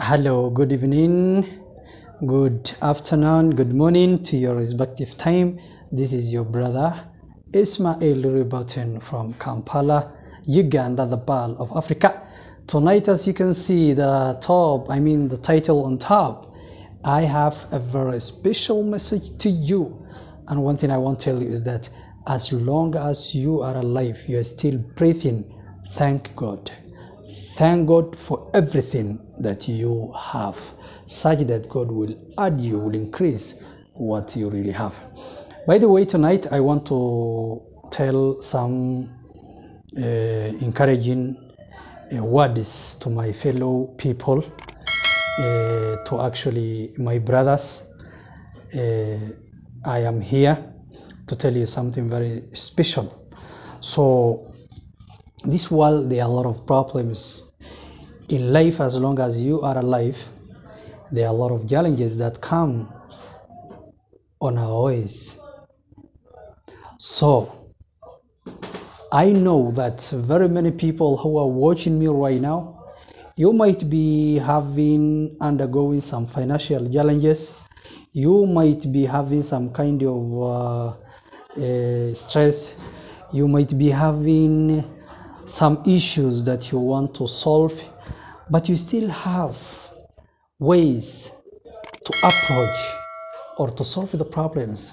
Hello, good evening, good afternoon, good morning to your respective time. This is your brother Ismail Ribotin from Kampala, Uganda, the Pearl of Africa. Tonight, as you can see the title on top, I have a very special message to you. And one thing I want to tell you is that as long as you are alive, you are still breathing, thank God. Thank God for everything that you have, such that God will add you, will increase what you really have. By the way, tonight I want to tell some encouraging words to my fellow people, to actually my brothers. I am here to tell you something very special. So this world, there are a lot of problems in life. As long as you are alive, there are a lot of challenges that come on our ways. So I know that very many people who are watching me right now, you might be undergoing some financial challenges. You might be having some kind of stress. You might be having some issues that you want to solve, but you still have ways to approach or to solve the problems.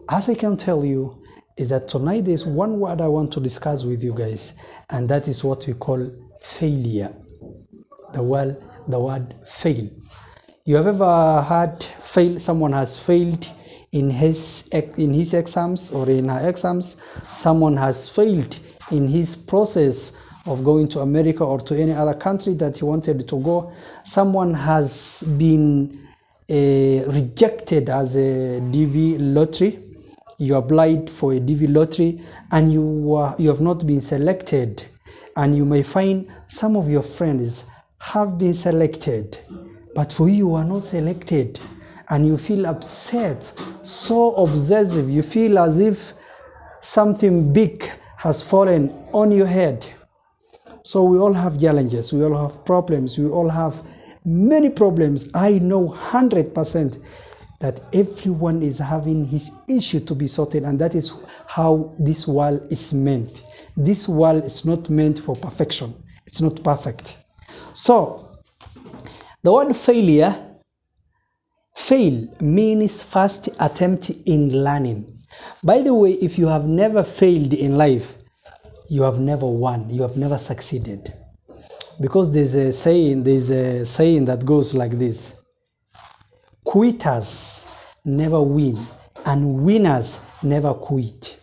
As I can tell you, is that tonight there's one word I want to discuss with you guys, and that is what we call failure. The word fail. You have ever had someone has failed in his exams or in her exams? Someone has failed in his process of going to America or to any other country that he wanted to go. Someone has been rejected as a DV lottery. You applied for a DV lottery and you have not been selected, and you may find some of your friends have been selected, but for you are not selected, and you feel upset, so obsessive. You feel as if something big has fallen on your head. So we all have challenges, we all have problems, we all have many problems. I know 100% that everyone is having his issue to be sorted, and that is how this world is meant. This world is not meant for perfection. It's not perfect. So the word failure, fail means first attempt in learning. By the way, if you have never failed in life, you have never won, you have never succeeded. Because there's a saying that goes like this: quitters never win and winners never quit.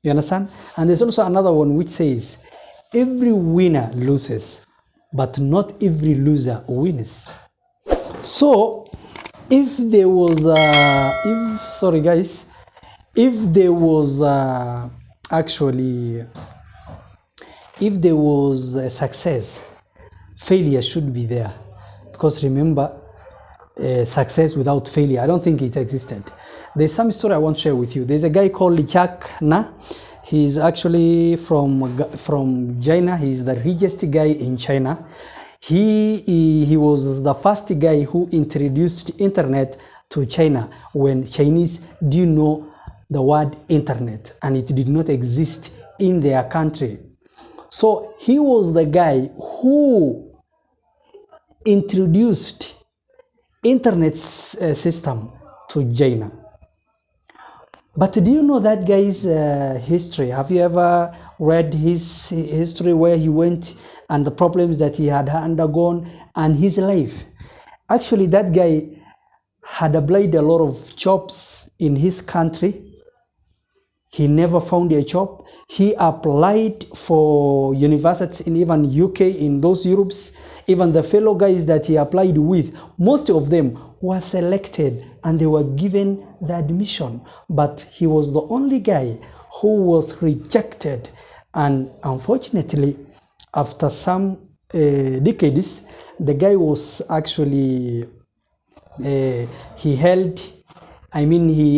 You understand? And there's also another one which says every winner loses, but not every loser wins. So if there was a success, failure should be there. Because remember, success without failure, I don't think it existed. There's some story I want to share with you. There's a guy called Jack Na. He's actually from China. He's the richest guy in China. He was the first guy who introduced internet to China when Chinese didn't know the word internet, and it did not exist in their country. So he was the guy who introduced internet system to China. But do you know that guy's history? Have you ever read his history, where he went and the problems that he had undergone and his life? Actually, that guy had applied a lot of jobs in his country. He never found a job. He applied for universities in even UK, in those Europes. Even the fellow guys that he applied with, most of them were selected and they were given the admission. But he was the only guy who was rejected. And unfortunately, after some decades, the guy was actually, he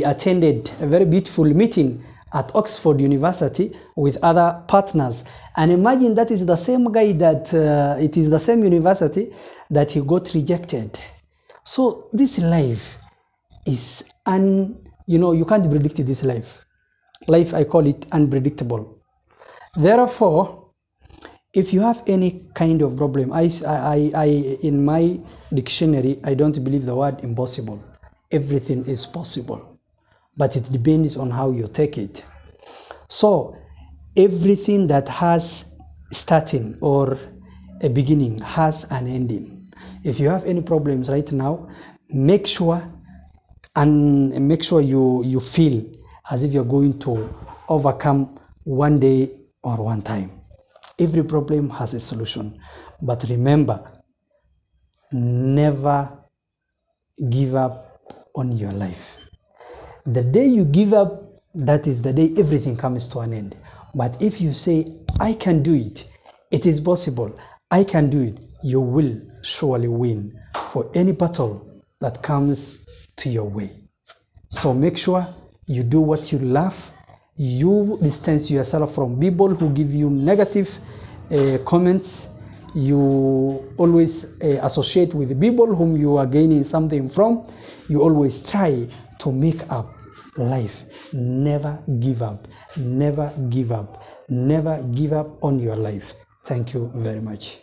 attended a very beautiful meeting at Oxford University with other partners. And imagine that is the same guy it is the same university that he got rejected. So this life is you can't predict this life. Life, I call it unpredictable. Therefore, if you have any kind of problem, I in my dictionary, I don't believe the word impossible. Everything is possible, but it depends on how you take it. So everything that has starting or a beginning has an ending. If you have any problems right now, make sure you feel as if you're going to overcome one day or one time. Every problem has a solution, but remember, never give up on your life. The day you give up, that is the day everything comes to an end. But if you say, I can do it, it is possible, I can do it, you will surely win for any battle that comes to your way. So make sure you do what you love. You distance yourself from people who give you negative comments. You always associate with people whom you are gaining something from. You always try to make up life. Never give up. Never give up. Never give up on your life. Thank you very much.